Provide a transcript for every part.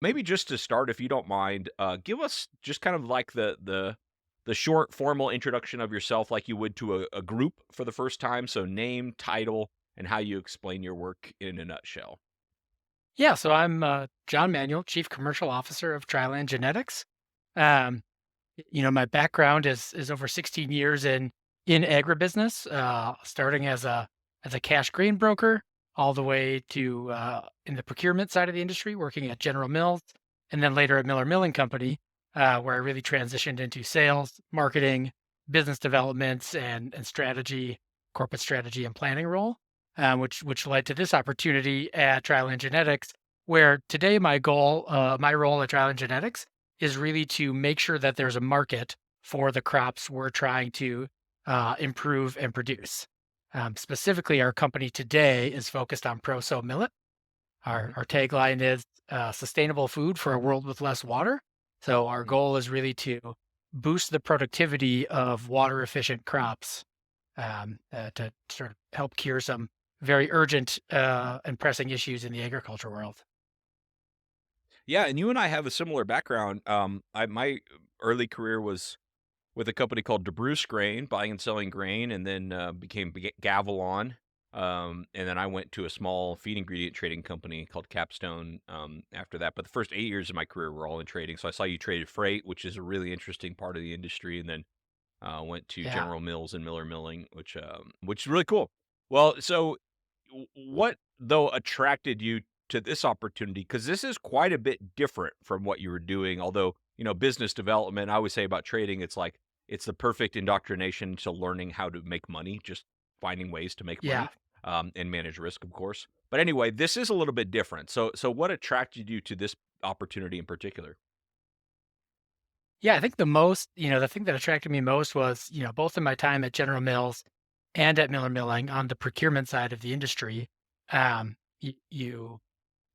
Maybe just to start, if you don't mind, give us just kind of like the short formal introduction of yourself like you would to a group for the first time. So name, title, and how you explain your work in a nutshell. Yeah, so I'm John Manuel, Chief Commercial Officer of Dryland Genetics. Um, my background is over 16 years in agribusiness, starting as a cash grain broker, all the way to in the procurement side of the industry, working at General Mills, and then later at Miller Milling Company, where I really transitioned into sales, marketing, business developments, and strategy, corporate strategy and planning role, which led to this opportunity at Dryland Genetics, where today my role at Dryland Genetics is really to make sure that there's a market for the crops we're trying to improve and produce. Specifically, our company today is focused on proso millet. Our, Mhm. our tagline is sustainable food for a world with less water. So, our Mm. goal is really to boost the productivity of water efficient crops to sort of help cure some very urgent and pressing issues in the agriculture world. Yeah, and you and I have a similar background. My early career was with a company called DeBruce Grain, buying and selling grain, and then became Gavilon. And then I went to a small feed ingredient trading company called Capstone after that. But the first 8 years of my career were all in trading. So I saw you traded freight, which is a really interesting part of the industry, and then went to Yeah. General Mills and Miller Milling, which is really cool. Well, so what though attracted you to this opportunity? Because this is quite a bit different from what you were doing. Although business development, I always say about trading, it's like it's the perfect indoctrination to learning how to make money, just finding ways to make Yeah. money and manage risk, of course. But anyway, this is a little bit different. So what attracted you to this opportunity in particular? Yeah, I think the thing that attracted me most was, both in my time at General Mills and at Miller Milling on the procurement side of the industry, you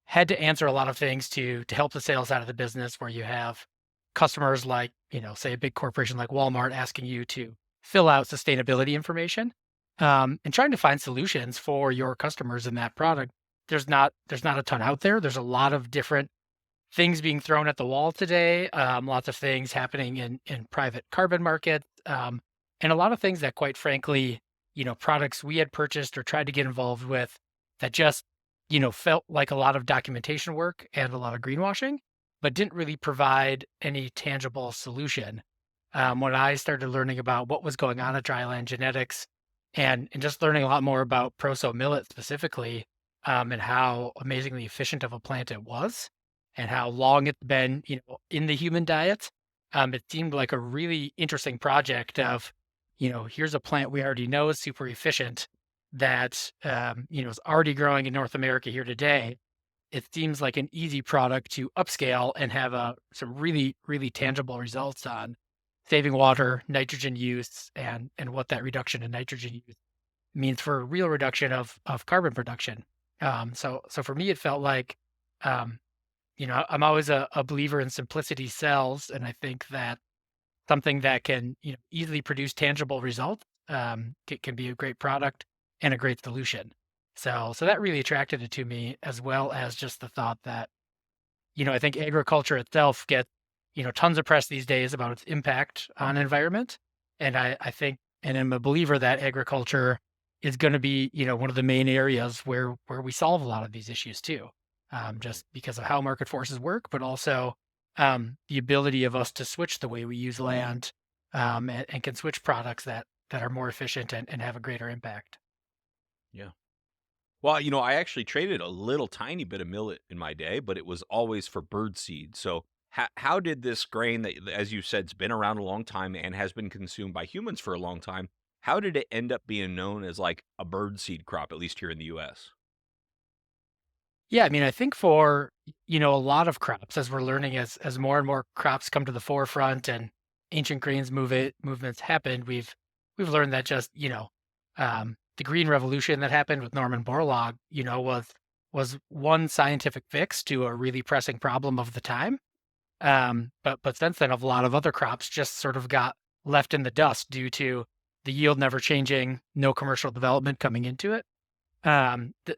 had to answer a lot of things to help the sales side of the business where you have customers like, say a big corporation like Walmart asking you to fill out sustainability information, and trying to find solutions for your customers in that product. There's not a ton out there. There's a lot of different things being thrown at the wall today, lots of things happening in private carbon markets, and a lot of things that, quite frankly, products we had purchased or tried to get involved with that just, felt like a lot of documentation work and a lot of greenwashing, but didn't really provide any tangible solution. When I started learning about what was going on at Dryland Genetics and just learning a lot more about Proso Millet specifically, and how amazingly efficient of a plant it was, and how long it's been, in the human diet. It seemed like a really interesting project of, here's a plant we already know is super efficient that, is already growing in North America here today. It seems like an easy product to upscale and have some really, really tangible results on saving water, nitrogen use, and what that reduction in nitrogen use means for a real reduction of carbon production. So for me, it felt like, um, I'm always a believer in simplicity sells, and I think that something that can, easily produce tangible results, can be a great product and a great solution. So that really attracted it to me, as well as just the thought that, I think agriculture itself gets, tons of press these days about its impact on environment. And I think, and I'm a believer that agriculture is going to be, one of the main areas where we solve a lot of these issues too, just because of how market forces work, but also the ability of us to switch the way we use land, and can switch products that are more efficient and have a greater impact. Yeah. Well, I actually traded a little tiny bit of millet in my day, but it was always for bird seed. So, how did this grain that, as you said, has been around a long time and has been consumed by humans for a long time, how did it end up being known as like a bird seed crop, at least here in the U.S.? Yeah, I mean, I think for, a lot of crops, as we're learning, as more and more crops come to the forefront and ancient grains movements happened, we've learned that just, the green revolution that happened with Norman Borlaug, was one scientific fix to a really pressing problem of the time. But since then, a lot of other crops just sort of got left in the dust due to the yield never changing, no commercial development coming into it.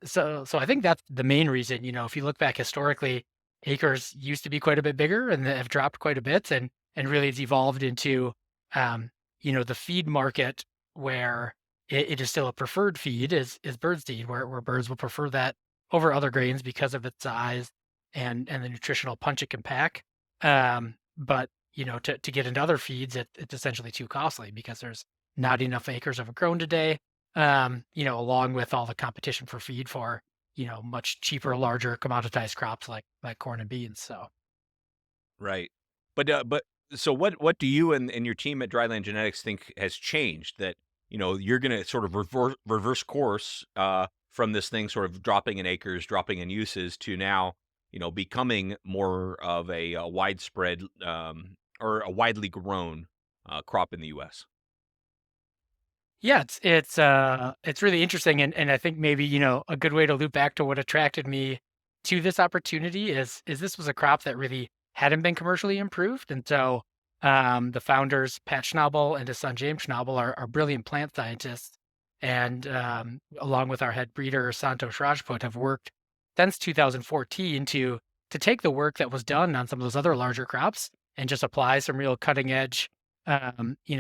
So I think that's the main reason, if you look back historically, acres used to be quite a bit bigger and have dropped quite a bit, and really it's evolved into, the feed market where it is still a preferred feed is birdseed, where birds will prefer that over other grains because of its size and the nutritional punch it can pack. But to get into other feeds, it's essentially too costly because there's not enough acres of it grown today. Along with all the competition for feed for much cheaper, larger commoditized crops like corn and beans. So Right. But so what do you and your team at Dryland Genetics think has changed that, you're gonna sort of reverse course, from this thing sort of dropping in acres, dropping in uses to now, becoming more of a widespread, or a widely grown, crop in the US? yeah, it's really interesting, and I think maybe a good way to loop back to what attracted me to this opportunity is this was a crop that really hadn't been commercially improved, and so the founders Pat Schnabel and his son James Schnabel are brilliant plant scientists, and along with our head breeder Santosh Rajput have worked since 2014 to take the work that was done on some of those other larger crops and just apply some real cutting edge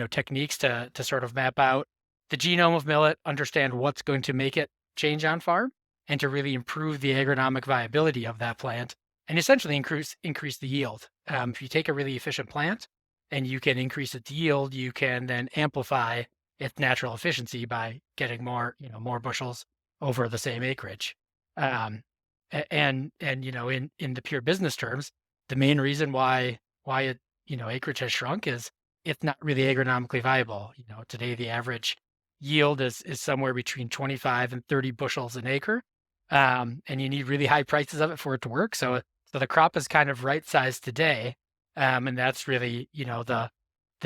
techniques to sort of map out the genome of millet, understand what's going to make it change on farm, and to really improve the agronomic viability of that plant, and essentially increase the yield. If you take a really efficient plant and you can increase its yield, you can then amplify its natural efficiency by getting more bushels over the same acreage. Um, and in the pure business terms, the main reason why acreage has shrunk is it's not really agronomically viable. Today the average yield is somewhere between 25 and 30 bushels an acre. And you need really high prices of it for it to work. So the crop is kind of right sized today. And that's really, the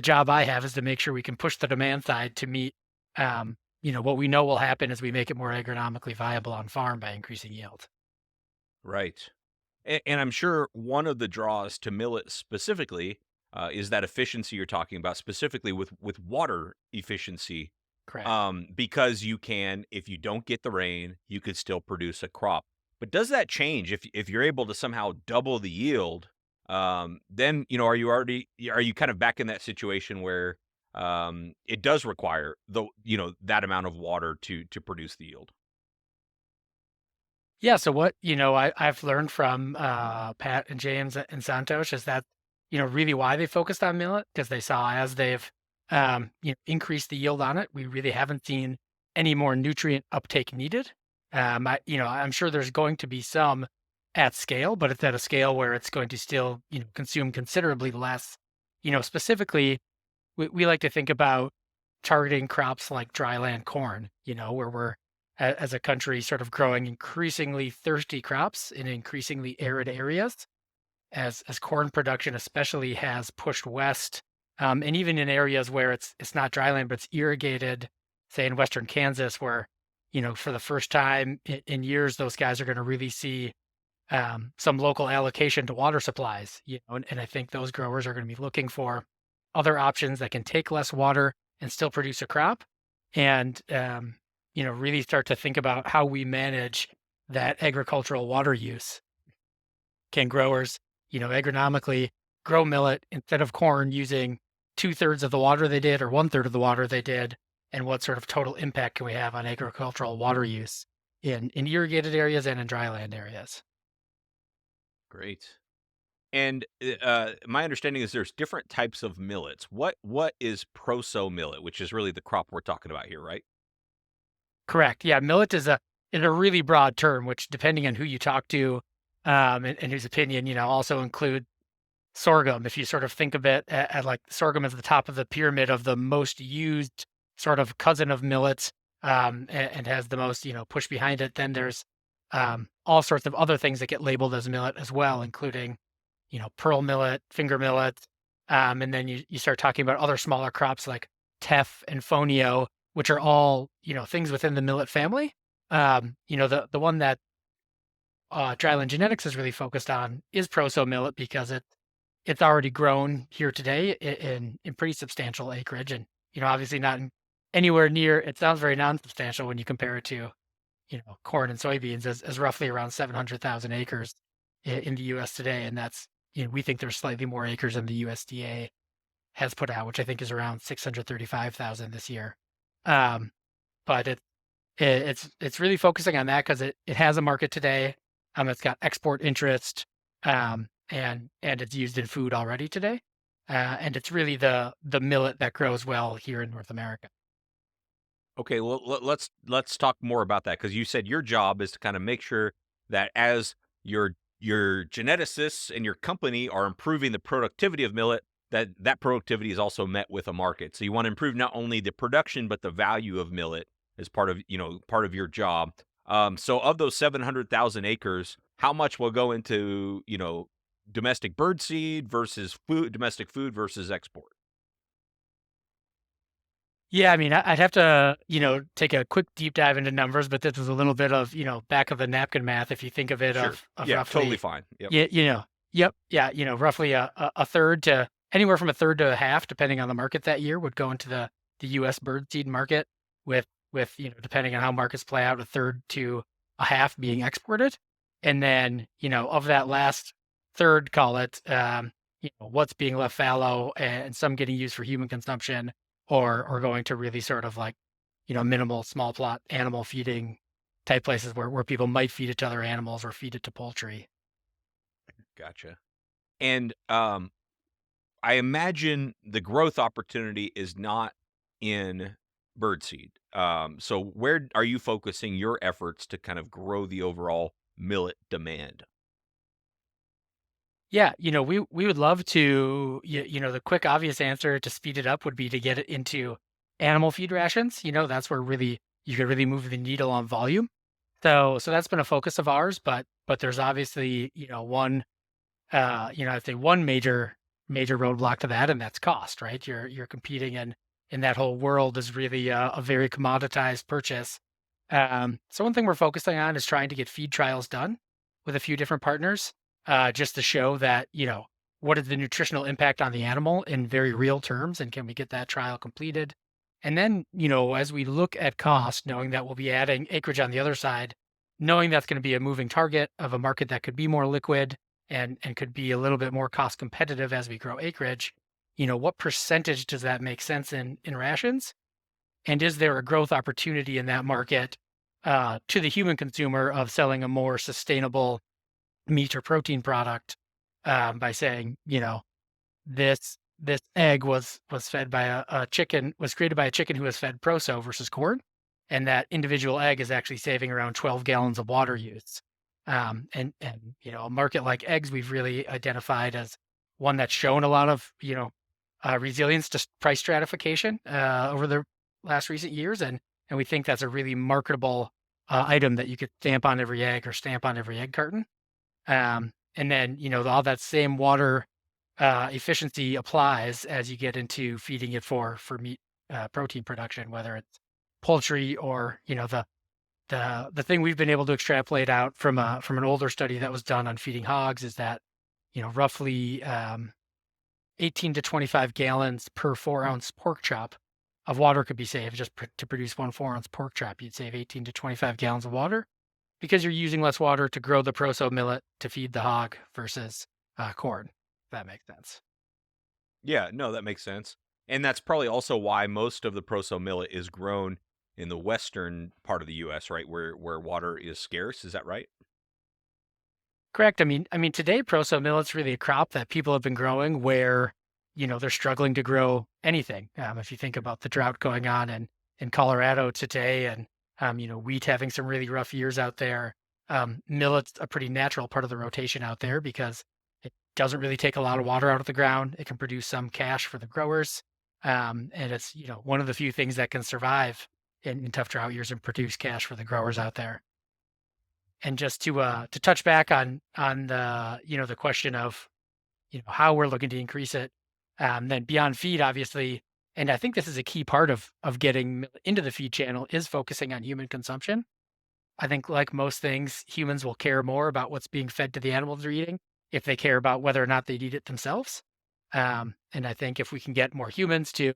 job I have is to make sure we can push the demand side to meet, what we know will happen as we make it more agronomically viable on farm by increasing yield. Right. And I'm sure one of the draws to millet specifically, is that efficiency you're talking about, specifically with water efficiency, Correct. because you can, if you don't get the rain, you could still produce a crop. But does that change if you're able to somehow double the yield? Then are you kind of back in that situation where, it does require that amount of water to produce the yield? Yeah, so what, I've learned from Pat and James and Santosh is that, really why they focused on millet because they saw as they've increased the yield on it, we really haven't seen any more nutrient uptake needed. I'm sure there's going to be some at scale, but it's at a scale where it's going to still, consume considerably less. Specifically, we like to think about targeting crops like dryland corn, where we're as a country sort of growing increasingly thirsty crops in increasingly arid areas as corn production especially has pushed west, and even in areas where it's not dryland but it's irrigated, say in western Kansas, where for the first time in years those guys are going to really see some local allocation to water supplies. And I think those growers are going to be looking for other options that can take less water and still produce a crop, and really start to think about how we manage that agricultural water use. Can growers, agronomically grow millet instead of corn using two-thirds of the water they did or one-third of the water they did? And what sort of total impact can we have on agricultural water use in irrigated areas and in dryland areas? Great. And, my understanding is there's different types of millets. What is proso millet, which is really the crop we're talking about here, right? Correct. Yeah, millet is a really broad term, which depending on who you talk to, and whose opinion, also include sorghum. If you sort of think of it at like sorghum as the top of the pyramid of the most used sort of cousin of millets, and has the most, push behind it, then there's all sorts of other things that get labeled as millet as well, including, pearl millet, finger millet. And then you start talking about other smaller crops like teff and fonio, which are all, things within the millet family. The one that Dryland Genetics is really focused on is proso millet because it's already grown here today in pretty substantial acreage, and obviously not anywhere near. It sounds very non-substantial when you compare it to corn and soybeans as roughly around 700,000 acres. in the U.S. today, and that's we think there's slightly more acres than the USDA has put out, which I think is around 635,000 this year. Um, but it's really focusing on that because it has a market today. It's got export interest, and it's used in food already today. And it's really the millet that grows well here in North America. Okay, well, let's talk more about that because you said your job is to kind of make sure that as your geneticists and your company are improving the productivity of millet, that productivity is also met with a market. So you want to improve not only the production but the value of millet as part of part of your job. So of those 700,000 acres, how much will go into domestic bird seed versus food, domestic food versus export? Yeah, I mean, I'd have to, take a quick deep dive into numbers, but this was a little bit of, back of the napkin math if you think of it Sure. of Yeah, totally roughly, fine. Yep. yeah, yep, yeah, roughly a third to anywhere from a third to a half, depending on the market that year, would go into the U.S. birdseed market, with depending on how markets play out, a third to a half being exported, and then of that last third, call it, what's being left fallow and some getting used for human consumption, or going to really sort of like minimal small plot animal feeding type places where people might feed it to other animals or feed it to poultry. Gotcha. And I imagine the growth opportunity is not in birdseed. So where are you focusing your efforts to kind of grow the overall millet demand? Yeah, we would love to. The quick obvious answer to speed it up would be to get it into animal feed rations. That's where really you could really move the needle on volume. So that's been a focus of ours, but there's obviously one I'd say one major roadblock to that, and that's cost, right? You're competing in that whole world is really a very commoditized purchase. So one thing we're focusing on is trying to get feed trials done with a few different partners, just to show that what is the nutritional impact on the animal in very real terms, and can we get that trial completed? And then as we look at cost, knowing that we'll be adding acreage on the other side, knowing that's going to be a moving target of a market that could be more liquid and could be a little bit more cost competitive as we grow acreage, what percentage does that make sense in rations? And is there a growth opportunity in that market to the human consumer of selling a more sustainable meat or protein product, by saying, this egg was fed by a chicken, was created by a chicken who was fed proso versus corn, and that individual egg is actually saving around 12 gallons of water use. And a market like eggs, we've really identified as one that's shown a lot of resilience to price stratification over the last recent years, and we think that's a really marketable item that you could stamp on every egg or stamp on every egg carton. And then all that same water efficiency applies as you get into feeding it for meat protein production, whether it's poultry or the thing we've been able to extrapolate out from an older study that was done on feeding hogs is that roughly 18 to 25 gallons per 4-ounce pork chop of water could be saved just to produce one 4-ounce pork chop. You'd save 18 to 25 gallons of water because you're using less water to grow the proso millet to feed the hog versus corn. If that makes sense. Yeah, no, that makes sense. And that's probably also why most of the proso millet is grown in the western part of the US, right? Where water is scarce, is that right? Correct. I mean, today proso millet's really a crop that people have been growing where, they're struggling to grow anything. If you think about the drought going on in Colorado today, and wheat having some really rough years out there, millet's a pretty natural part of the rotation out there because it doesn't really take a lot of water out of the ground. It can produce some cash for the growers, and it's one of the few things that can survive in tough drought years and produce cash for the growers out there. And just to touch back on the the question of how we're looking to increase it, then beyond feed, obviously, and I think this is a key part of getting into the feed channel is focusing on human consumption. I think, like most things, humans will care more about what's being fed to the animals they're eating if they care about whether or not they'd eat it themselves. And I think if we can get more humans to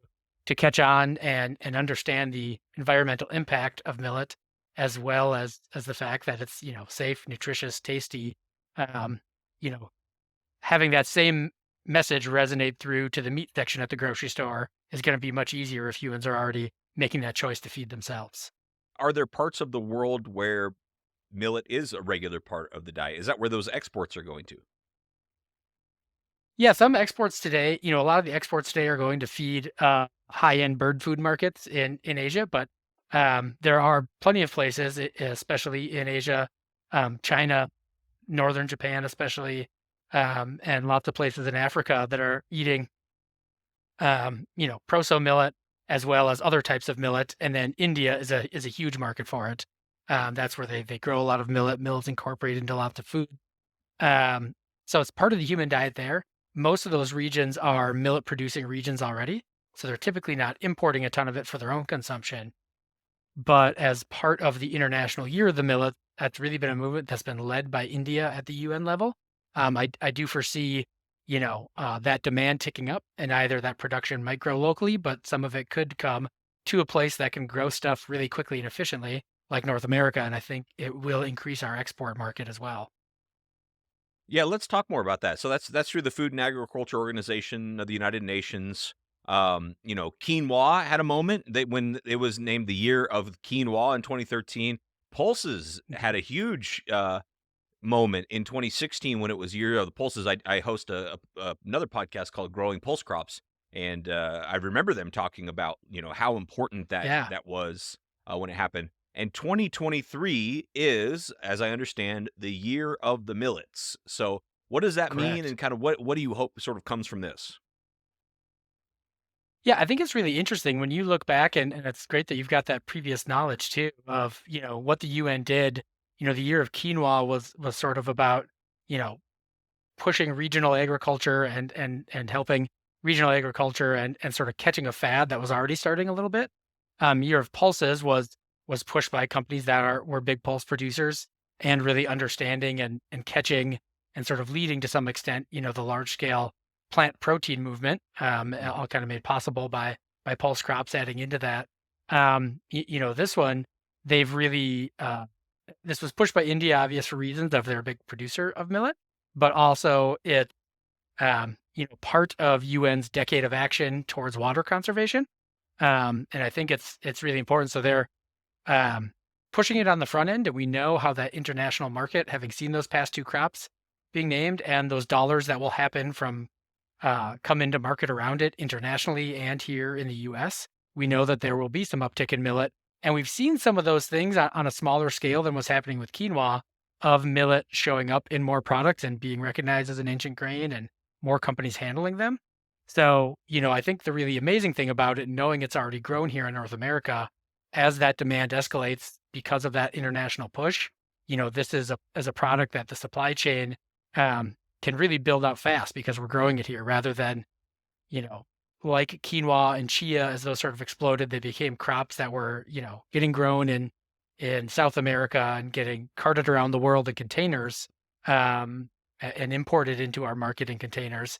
catch on and understand the environmental impact of millet, as well as the fact that it's safe, nutritious, tasty, you know, having that same message resonate through to the meat section at the grocery store is going to be much easier if humans are already making that choice to feed themselves. Are there parts of the world where millet is a regular part of the diet? Is that where those exports are going to? Yeah, some exports today, a lot of the exports today are going to feed high-end bird food markets in Asia, but there are plenty of places, especially in Asia, China, northern Japan, especially, and lots of places in Africa that are eating, proso millet as well as other types of millet. And then India is a huge market for it. That's where they grow a lot of millet. Millet's incorporated into lots of food. Um, so it's part of the human diet there. Most of those regions are millet producing regions already. So they're typically not importing a ton of it for their own consumption. But as part of the International Year of the Millet, that's really been a movement that's been led by India at the UN level. I do foresee, that demand ticking up, and either that production might grow locally, but some of it could come to a place that can grow stuff really quickly and efficiently, like North America. And I think it will increase our export market as well. Yeah, let's talk more about that. So that's through the Food and Agriculture Organization of the United Nations. Quinoa had a moment when it was named the year of quinoa in 2013. Pulses Mhm. had a huge moment in 2016 when it was year of the pulses. I host another podcast called Growing Pulse Crops, and I remember them talking about how important Yeah, that was when it happened. And 2023 is, as I understand, the year of the millets. So, what does that mean, correct. and kind of what do you hope sort of comes from this? Yeah, I think it's really interesting when you look back, and it's great that you've got that previous knowledge too of, what the UN did. The year of quinoa was sort of about, you know, pushing regional agriculture and helping regional agriculture and sort of catching a fad that was already starting a little bit. Year of Pulses was pushed by companies that were big pulse producers and really understanding and catching and sort of leading to some extent, the large scale plant protein movement, all kind of made possible by pulse crops adding into that. This one they've really this was pushed by India, obvious for reasons of they're a big producer of millet, but also part of UN's decade of action towards water conservation. And I think it's really important. So they're um, pushing it on the front end, and we know how that international market, having seen those past two crops being named, and those dollars that will happen from come into market around it internationally and here in the U.S. We know that there will be some uptick in millet, and we've seen some of those things on a smaller scale than what's happening with quinoa, of millet showing up in more products and being recognized as an ancient grain, and more companies handling them. So, I think the really amazing thing about it, knowing it's already grown here in North America, as that demand escalates because of that international push, this is a product that the supply chain can really build out fast because we're growing it here rather than, you know, like quinoa and chia as those sort of exploded, they became crops that were, getting grown in South America and getting carted around the world in containers, and imported into our market in containers.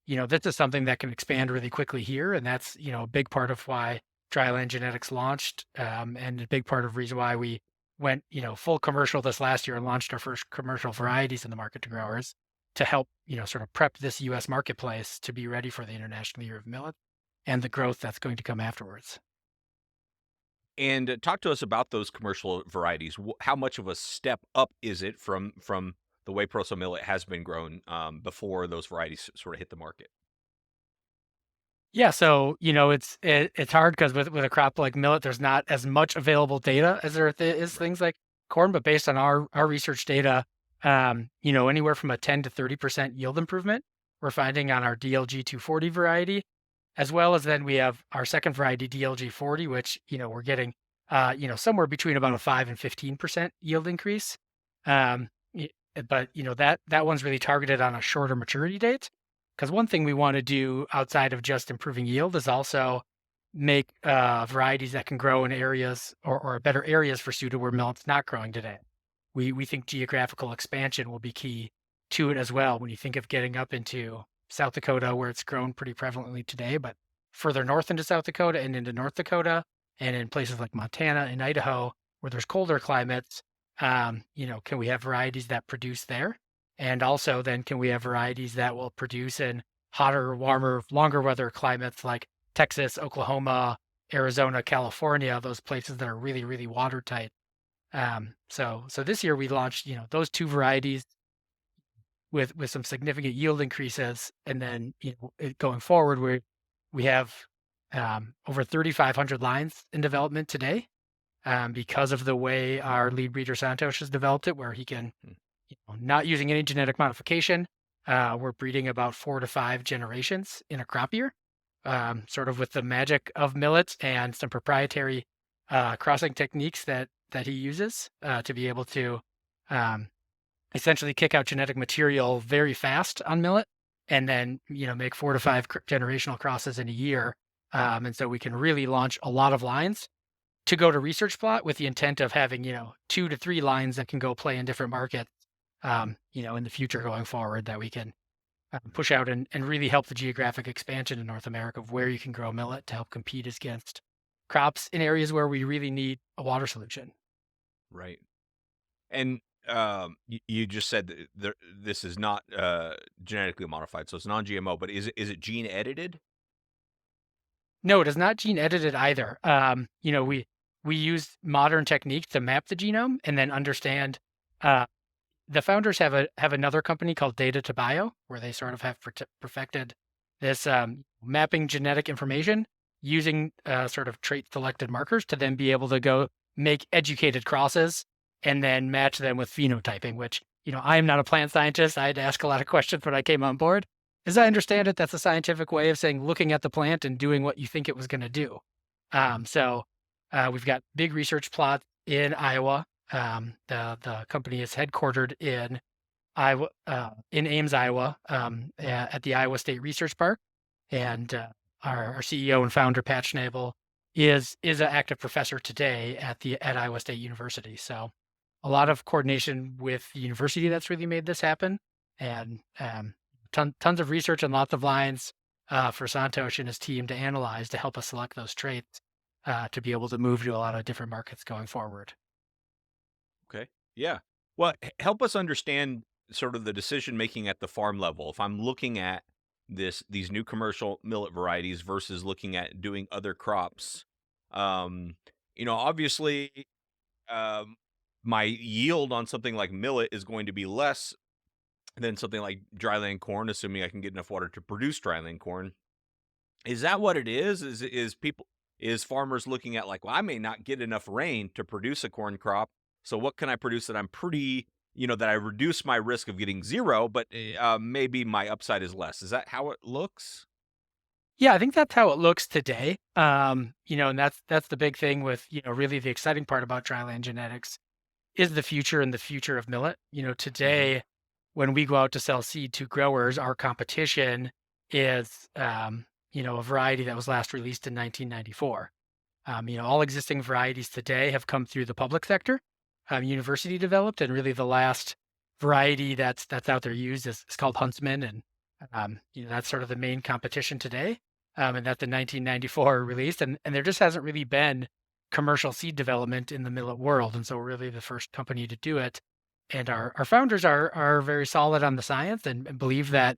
This is something that can expand really quickly here, and that's, a big part of why Dryland Genetics launched, and a big part of the reason why we went, full commercial this last year and launched our first commercial varieties in the market to growers to help, sort of prep this US marketplace to be ready for the International Year of Millet and the growth that's going to come afterwards. And talk to us about those commercial varieties. How much of a step up is it from the way proso millet has been grown before those varieties sort of hit the market? Yeah, so, it's hard because with a crop like millet, there's not as much available data as there is Right. things like corn, but based on our research data, anywhere from a 10 to 30% yield improvement we're finding on our DLG 240 variety, as well as then we have our second variety, DLG 40, which, we're getting, somewhere between about a 5 and 15% yield increase. Y but, that one's really targeted on a shorter maturity date. Because one thing we wanna do outside of just improving yield is also make, varieties that can grow in areas or better areas for Suda where millet's not growing today. We think geographical expansion will be key to it as well when you think of getting up into South Dakota, where it's grown pretty prevalently today, but further north into South Dakota and into North Dakota, and in places like Montana and Idaho, where there's colder climates, can we have varieties that produce there? And also then can we have varieties that will produce in hotter, warmer, longer weather climates like Texas, Oklahoma, Arizona, California, those places that are really, really watertight. So this year we launched, those two varieties with some significant yield increases, and then going forward we have over 3,500 lines in development today, because of the way our lead breeder Santosh has developed it, where he can, Hmm. not using any genetic modification, we're breeding about 4 to 5 generations in a crop year, sort of with the magic of millets and some proprietary crossing techniques that he uses to be able to um, essentially kick out genetic material very fast on millet, and then make 4 to 5 generational crosses in a year. And so we can really launch a lot of lines to go to research plot with the intent of having 2 to 3 lines that can go play in different markets, in the future going forward, that we can push out and really help the geographic expansion in North America of where you can grow millet to help compete against crops in areas where we really need a water solution. Right. And you just said that this is not genetically modified, so it's non-GMO. But is it gene edited? No, it is not gene edited either. We use modern techniques to map the genome and then understand. Uh, the founders have another company called Data to Bio, where they sort of have perfected this mapping genetic information using sort of trait selected markers to then be able to go make educated crosses and then match them with phenotyping. Which I am not a plant scientist. I had to ask a lot of questions when I came on board. As I understand it, that's a scientific way of saying looking at the plant and doing what you think it was going to do. So we've got big research plots in Iowa. The company is headquartered in Iowa, in Ames, Iowa, at the Iowa State Research Park, and our CEO and founder Pat Schnabel is an active professor today at Iowa State University. So a lot of coordination with the university that's really made this happen, and tons of research and lots of lines for Santosh and his team to analyze to help us select those traits to be able to move to a lot of different markets going forward. Okay. Yeah. Well, help us understand sort of the decision making at the farm level. If I'm looking at these new commercial millet varieties versus looking at doing other crops, um, obviously, um, my yield on something like millet is going to be less than something like dryland corn, assuming I can get enough water to produce dryland corn. Is that what it is? Is farmers looking at like, well, I may not get enough rain to produce a corn crop, so what can I produce that I'm pretty, that I reduce my risk of getting zero, but maybe my upside is less. Is that how it looks? Yeah, I think that's how it looks today. And that's the big thing with, really the exciting part about Dryland Genetics is the future and the future of millet. Hmm. Today when we go out to sell seed to growers, our competition is a variety that was last released in 1994. All existing varieties today have come through the public sector, university developed, and really the last variety that's out there used is called Huntsman, and that's sort of the main competition today. And that's the 1994 release, and there just hasn't really been commercial seed development in the millet world, and so we're really the first company to do it. And our founders are very solid on the science and believe that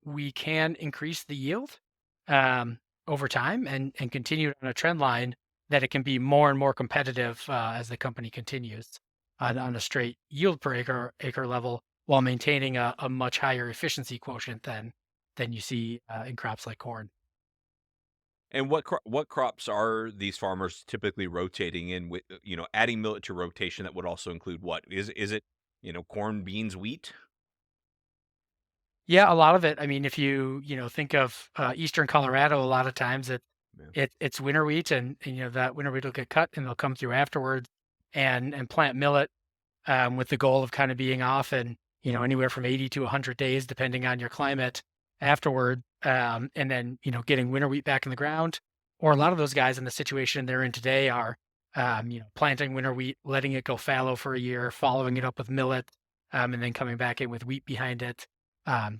we can increase the yield um, over time and continue on a trend line that it can be more and more competitive as the company continues on a straight yield per acre level while maintaining a much higher efficiency quotient than you see in crops like corn. And what crops are these farmers typically rotating in with? Adding millet to rotation that would also include what? Is it corn, beans, wheat? Yeah, a lot of it. I mean, if you think of eastern Colorado, a lot of times Yeah. it's winter wheat, and that winter wheat will get cut and they'll come through afterwards and plant millet with the goal of kind of being off in anywhere from 80 to 100 days, depending on your climate afterward, and then getting winter wheat back in the ground. Or a lot of those guys in the situation they're in today are planting winter wheat, letting it go fallow for a year, following it up with millet, and then coming back in with wheat behind it.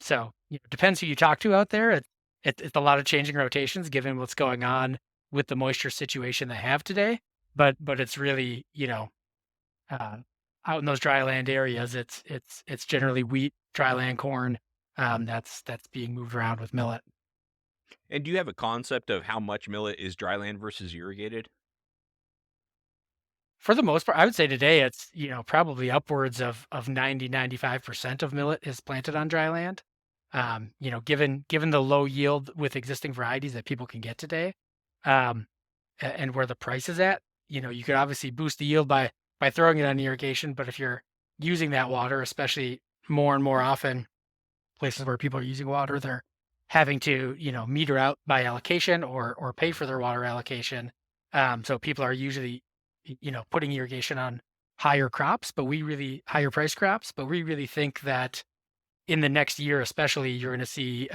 So depends who you talk to out there. It's a lot of changing rotations given what's going on with the moisture situation they have today. But it's really uh, out in those dryland areas, it's generally wheat, dryland corn, that's being moved around with millet. And do you have a concept of how much millet is dryland versus irrigated? For the most part, I would say today it's, probably upwards of 90-95% of millet is planted on dry land. Given the low yield with existing varieties that people can get today, um, and where the price is at, you could obviously boost the yield by throwing it on irrigation, but if you're using that water, especially more and more often, places where people are using water, they're having to, meter out by allocation or pay for their water allocation. So people are usually, putting irrigation on higher price crops, but we really think that in the next year, especially, you're going to see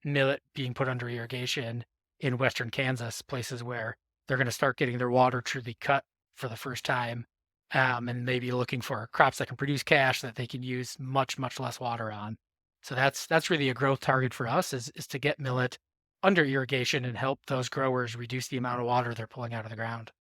millet being put under irrigation in Western Kansas, places where they're going to start getting their water truly cut for the first time, and maybe looking for crops that can produce cash that they can use much less water on. So that's really a growth target for us is to get millet under irrigation and help those growers reduce the amount of water they're pulling out of the ground.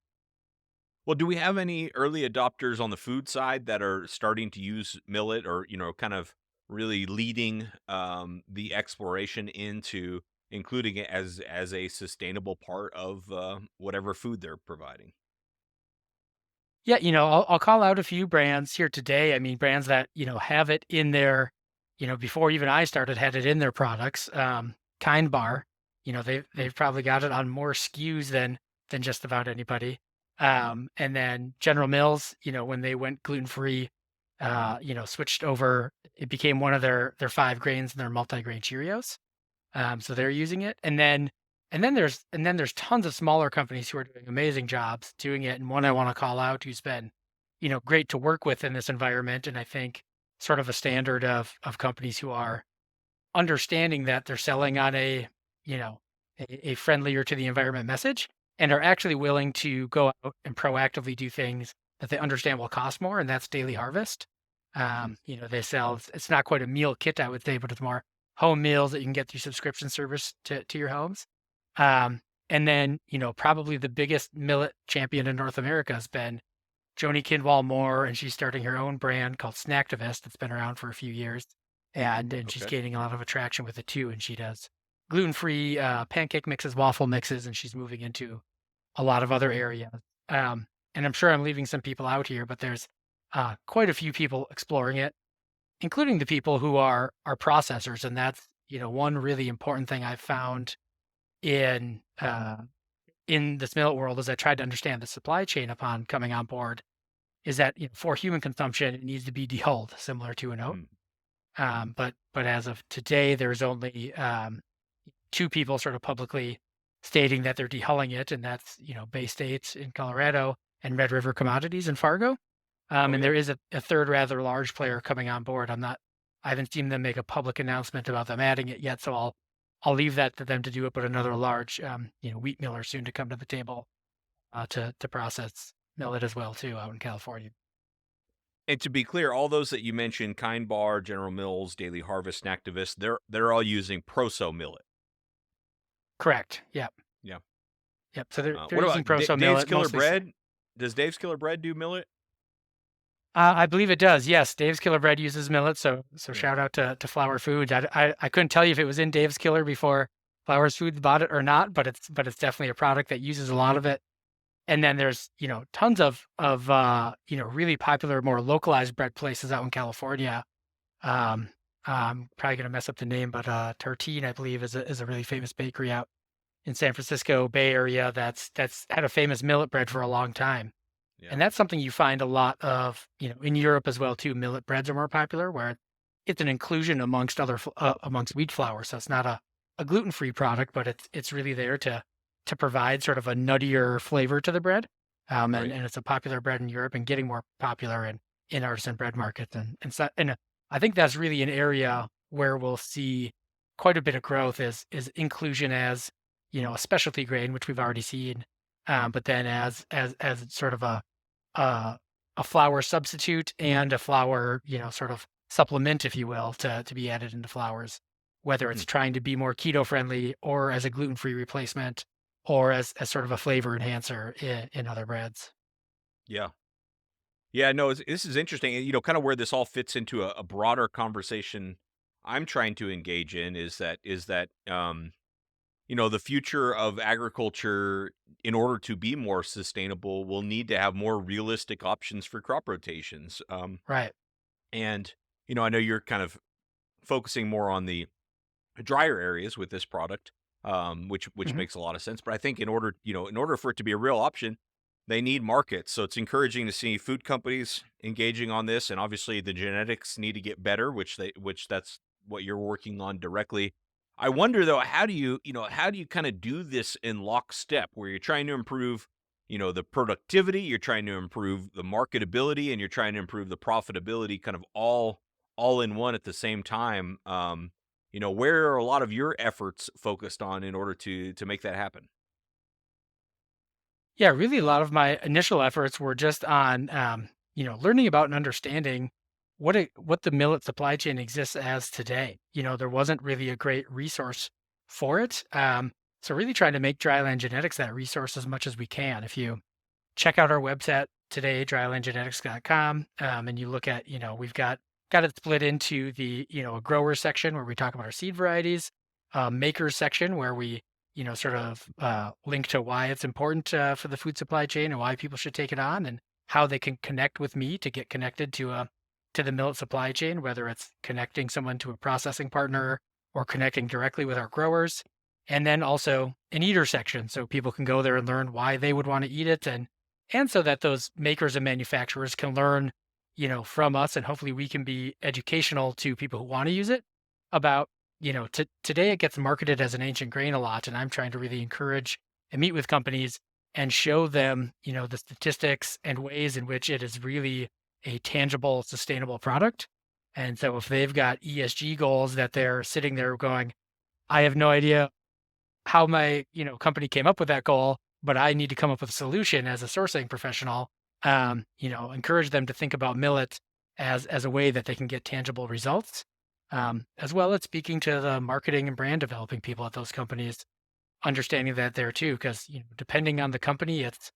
Well, do we have any early adopters on the food side that are starting to use millet or, kind of really leading the exploration into including it as a sustainable part of whatever food they're providing? Yeah, I'll call out a few brands here today. I mean, brands that, have it in their, before even I started, had it in their products. Kind Bar, they've probably got it on more SKUs than just about anybody. And then General Mills, when they went gluten free, switched over, it became one of their five grains in their multi-grain Cheerios. So they're using it, and then there's tons of smaller companies who are doing amazing jobs doing it. And one I want to call out who's been, great to work with in this environment, and I think sort of a standard of companies who are understanding that they're selling on a friendlier to the environment message and are actually willing to go out and proactively do things that they understand will cost more, and that's Daily Harvest. Hmm. They sell, it's not quite a meal kit, I would say, but it's more home meals that you can get through subscription service to your homes. Um, and then, probably the biggest millet champion in North America has been Joni Kinwall Moore, and she's starting her own brand called Snacktivist that's been around for a few years, and she's Okay. gaining a lot of attraction with it too. And she does gluten-free pancake mixes, waffle mixes, and she's moving into a lot of other areas. Um, and I'm sure I'm leaving some people out here, but there's quite a few people exploring it, including the people who are processors, and that's one really important thing I've found in this millet world as I tried to understand the supply chain upon coming on board is that for human consumption it needs to be dehulled similar to an oat. Hmm. But as of today, there's only two people sort of publicly stating that they're dehulling it, and that's Bay State in Colorado and Red River Commodities in Fargo. Oh And yeah. there is a third rather large player coming on board. I haven't seen them make a public announcement about them adding it yet, so I'll leave that to them to do it. But another large, wheat miller soon to come to the table to process millet as well too out in California. And to be clear, all those that you mentioned, Kind Bar, General Mills, Daily Harvest, Activist, they're all using proso millet. Correct. Yep. Yeah. Yep. So they're What using about proso Dave's millet Killer mostly. Bread? Does Dave's Killer Bread do millet? I believe it does. Yes, Dave's Killer Bread uses millet, so Yeah. shout out to Flower Foods. I couldn't tell you if it was in Dave's Killer before Flowers Foods bought it or not, but it's definitely a product that uses a lot of it. And then there's tons of really popular, more localized bread places out in California. Um, I'm probably gonna mess up the name, but Tartine, I believe, is a really famous bakery out in San Francisco Bay Area that's had a famous millet bread for a long time. Yeah. And that's something you find a lot of, in Europe as well too. Millet breads are more popular, where it's an inclusion amongst wheat flour, so it's not a gluten-free product, but it's really there to provide sort of a nuttier flavor to the bread. And, Right. and it's a popular bread in Europe and getting more popular in artisan bread markets. And I think that's really an area where we'll see quite a bit of growth is inclusion as, a specialty grain, which we've already seen, but then as sort of uh, a flour substitute and a flour, sort of supplement, if you will, to be added into flours, whether Hmm. it's trying to be more keto friendly or as a gluten-free replacement or as sort of a flavor enhancer in other breads. Yeah. Yeah, no, this is interesting, and, kinda where this all fits into a broader conversation I'm trying to engage in is that the future of agriculture, in order to be more sustainable, will need to have more realistic options for crop rotations, Right. and, I know you're kind of focusing more on the drier areas with this product, which Mhm. makes a lot of sense. But I think in order for it to be a real option, they need markets. So it's encouraging to see food companies engaging on this, and obviously the genetics need to get better, which that's what you're working on directly. I wonder though, how do you kind of do this in lockstep, where you're trying to improve, the productivity, you're trying to improve the marketability, and you're trying to improve the profitability, kind of all in one at the same time. Where are a lot of your efforts focused on in order to make that happen? Yeah, really a lot of my initial efforts were just on, learning about and understanding what the millet supply chain exists as today. There wasn't really a great resource for it. So really trying to make Dryland Genetics that resource as much as we can. If you check out our website today, drylandgenetics.com, and you look at, we've got it split into the, a grower section where we talk about our seed varieties, makers section where we, sort of link to why it's important for the food supply chain and why people should take it on and how they can connect with me to get connected to the millet supply chain, whether it's connecting someone to a processing partner or connecting directly with our growers. And then also an eater section so people can go there and learn why they would want to eat it and so that those makers and manufacturers can learn, from us, and hopefully we can be educational to people who want to use it about, today it gets marketed as an ancient grain a lot, and I'm trying to really encourage and meet with companies and show them, the statistics and ways in which it is really a tangible, sustainable product. And so if they've got ESG goals that they're sitting there going, I have no idea how my, company came up with that goal, but I need to come up with a solution as a sourcing professional. Encourage them to think about millet as a way that they can get tangible results, as well as speaking to the marketing and brand developing people at those companies, understanding that there too, because depending on the company, it's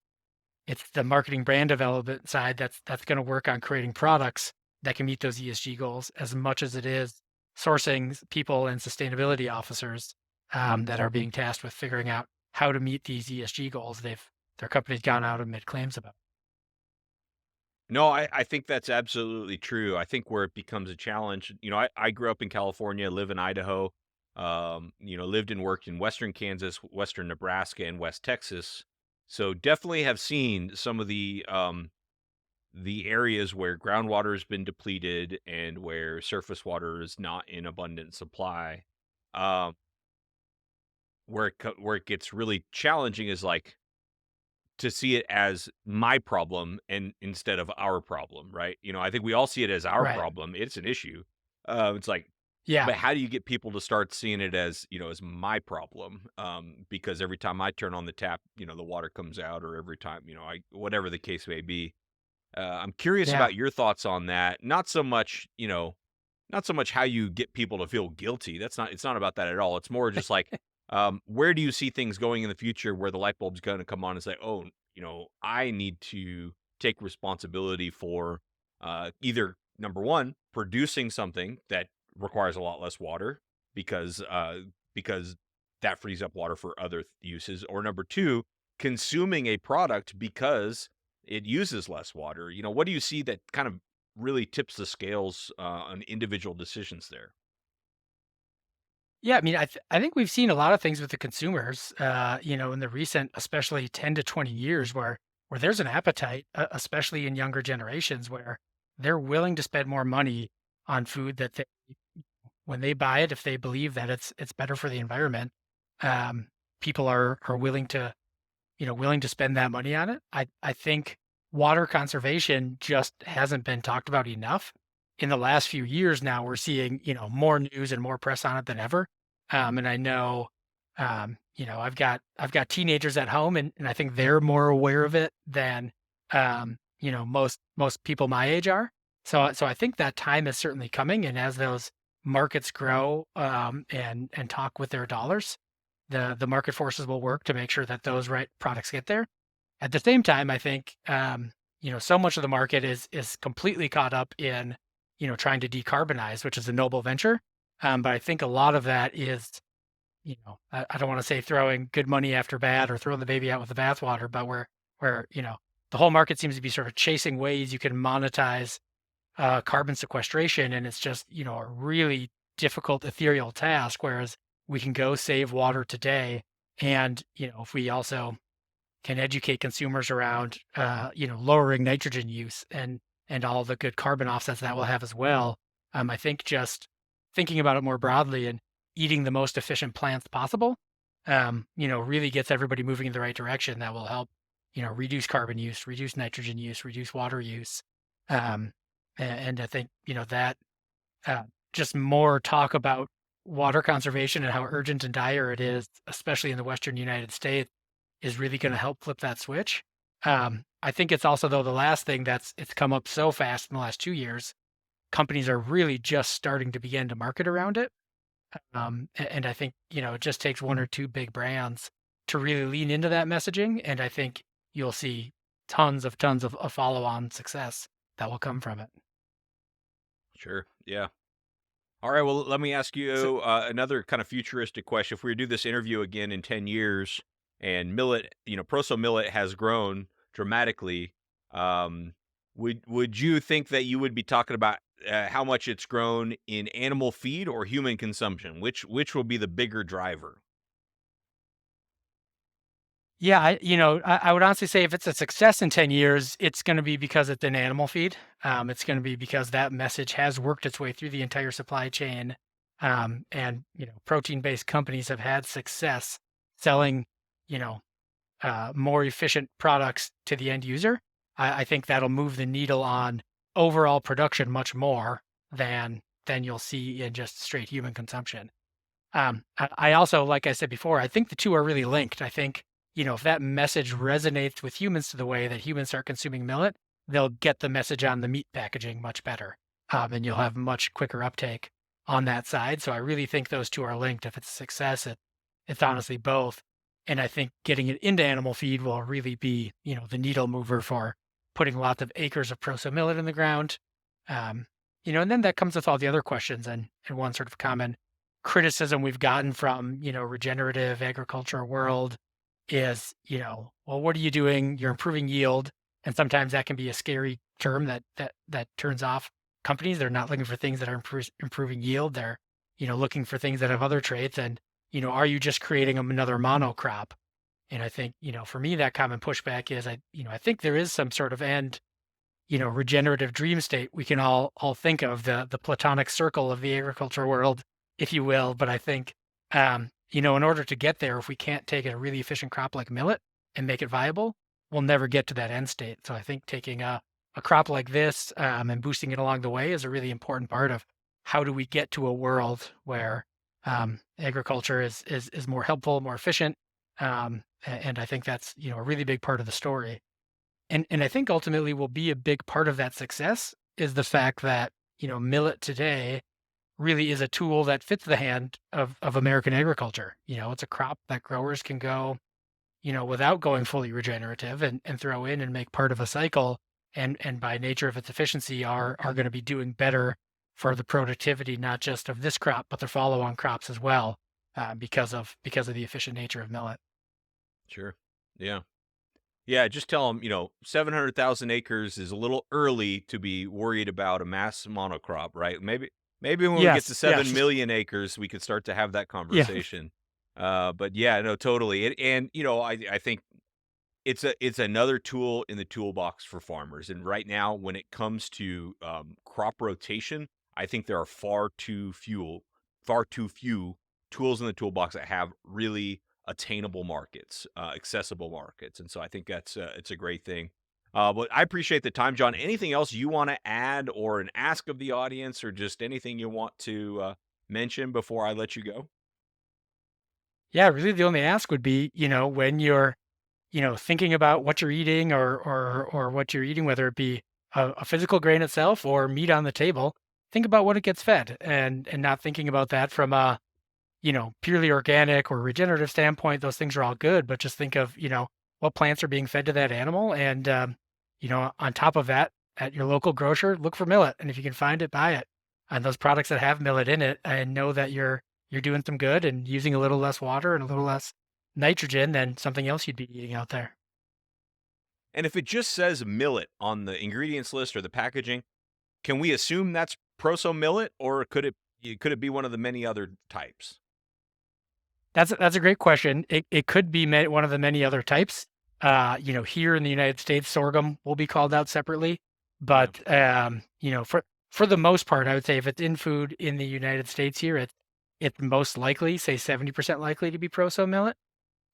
the marketing brand development side that's going to work on creating products that can meet those ESG goals as much as it is sourcing people and sustainability officers that are being tasked with figuring out how to meet these ESG goals their company's gone out and made claims about. No, I think that's absolutely true. I think where it becomes a challenge, I grew up in California, live in Idaho, lived and worked in Western Kansas, Western Nebraska, and West Texas. So definitely have seen some of the areas where groundwater has been depleted and where surface water is not in abundant supply. Um, where it gets really challenging is like to see it as my problem and instead of our problem, right? I think we all see it as our Right. problem. It's an issue. It's like, Yeah. but how do you get people to start seeing it as my problem? Because every time I turn on the tap, the water comes out, or every time, whatever the case may be. I'm curious Yeah. about your thoughts on that. Not so much how you get people to feel guilty. It's not about that at all. It's more just like, where do you see things going in the future where the light bulb's going to come on and say, oh, I need to take responsibility for either number one, producing something that requires a lot less water because that frees up water for other uses, or number two, consuming a product because it uses less water. What do you see that kind of really tips the scales on individual decisions there? Yeah, I mean, I think we've seen a lot of things with the consumers, in the recent, especially 10 to 20 years, where there's an appetite, especially in younger generations, where they're willing to spend more money on food that when they buy it, if they believe that it's better for the environment, um, people are willing to spend that money on it. I think water conservation just hasn't been talked about enough. In the last few years now, we're seeing, more news and more press on it than ever. And I know, I've got teenagers at home and I think they're more aware of it than most people my age are. So I think that time is certainly coming. And as those markets grow and talk with their dollars, the market forces will work to make sure that those right products get there. At the same time, I think, so much of the market is completely caught up in, trying to decarbonize, which is a noble venture. But I think a lot of that is, I don't want to say throwing good money after bad or throwing the baby out with the bathwater, but where the whole market seems to be sort of chasing ways you can monetize carbon sequestration, and it's just a really difficult ethereal task. Whereas we can go save water today, and if we also can educate consumers around lowering nitrogen use and all the good carbon offsets that will have as well. I think just thinking about it more broadly and eating the most efficient plants possible, really gets everybody moving in the right direction. That will help, reduce carbon use, reduce nitrogen use, reduce water use. Um, and I think, that just more talk about water conservation and how urgent and dire it is, especially in the Western United States, is really going to help flip that switch. I think it's also, though, the last thing it's come up so fast in the last 2 years. Companies are really just starting to begin to market around it. And I think, it just takes one or two big brands to really lean into that messaging. And I think you'll see tons of follow on success that will come from it. Sure. Yeah. All right. Well, let me ask So, you another kind of futuristic question. If we do this interview again in 10 years and millet, proso millet has grown dramatically, um, would you think that you would be talking about how much it's grown in animal feed or human consumption? Which will be the bigger driver? yeah, I would honestly say if it's a success in 10 years, it's going to be because it's an animal feed. It's going to be because that message has worked its way through the entire supply chain. And, protein-based companies have had success selling, you know, more efficient products to the end user. I think that'll move the needle on overall production much more than you'll see in just straight human consumption. I also, like I said before, I think the two are really linked. I think, if that message resonates with humans to the way that humans start consuming millet, they'll get the message on the meat packaging much better. And you'll have much quicker uptake on that side. So I really think those two are linked. If it's a success, it's honestly both. And I think getting it into animal feed will really be, the needle mover for putting lots of acres of proso millet in the ground. Um, and then that comes with all the other questions, and one sort of common criticism we've gotten from, regenerative agriculture world is, well, what are you doing? You're improving yield. And sometimes that can be a scary term that turns off companies. They're not looking for things that are improving yield. They're, looking for things that have other traits. And, are you just creating another monocrop? And I think, for me, that common pushback is I think there is some sort of end, regenerative dream state we can all think of, the platonic circle of the agriculture world, if you will. But I think, in order to get there, if we can't take a really efficient crop like millet and make it viable, we'll never get to that end state. So I think taking a crop like this, and boosting it along the way is a really important part of how do we get to a world where agriculture is more helpful, more efficient. And I think that's, a really big part of the story. And I think ultimately will be a big part of that success is the fact that, millet today really is a tool that fits the hand of American agriculture. It's a crop that growers can go, without going fully regenerative and throw in and make part of a cycle. And by nature of its efficiency are going to be doing better for the productivity, not just of this crop, but the follow-on crops as well, because of the efficient nature of millet. Sure. Yeah. Yeah, just tell them, 700,000 acres is a little early to be worried about a mass monocrop, right? Maybe when we get to Yes, 7 yes. million acres, we could start to have that Yeah. conversation. But yeah, no, totally. And I think it's another tool in the toolbox for farmers. And right now, when it comes to crop rotation, I think there are far too few tools in the toolbox that have really attainable markets, accessible markets. And so I think it's a great thing. But I appreciate the time, John. Anything else you want to add or an ask of the audience, or just anything you want to mention before I let you go? Yeah, really the only ask would be, when you're, thinking about what you're eating or what you're eating, whether it be a physical grain itself or meat on the table, think about what it gets fed and not thinking about that from a, purely organic or regenerative standpoint. Those things are all good, but just think of, what plants are being fed to that animal. And, on top of that, at your local grocer, look for millet, and if you can find it, buy it. And those products that have millet in it, and know that you're doing some good and using a little less water and a little less nitrogen than something else you'd be eating out there. And if it just says millet on the ingredients list or the packaging, can we assume that's proso millet, or could it be one of the many other types? That's a great question. It could be one of the many other types. Here in the United States, sorghum will be called out separately, Yeah. but for the most part, I would say if it's in food in the United States here, it's most likely, say 70% likely to be proso millet.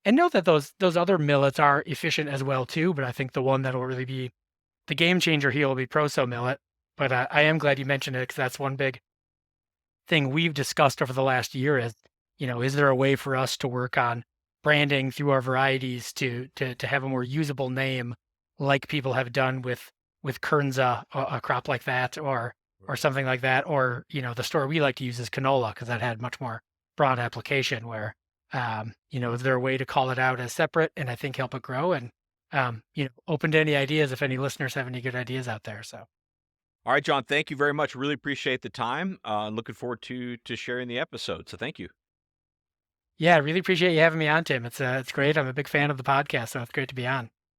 And note that those other millets are efficient as well too, but I think the one that will really be the game changer here will be proso millet. But I am glad you mentioned it because that's one big thing we've discussed over the last year is, is there a way for us to work on branding through our varieties to have a more usable name like people have done with Kernza, a crop like that, or Right. something like that, or the store we like to use is canola because that had much more broad application where is there a way to call it out as separate and I think help it grow and open to any ideas if any listeners have any good ideas out there. So All right, John, thank you very much. Really appreciate the time. Looking forward to sharing the episode. So thank you. yeah, I really appreciate you having me on, Tim. It's great. I'm a big fan of the podcast, so it's great to be on.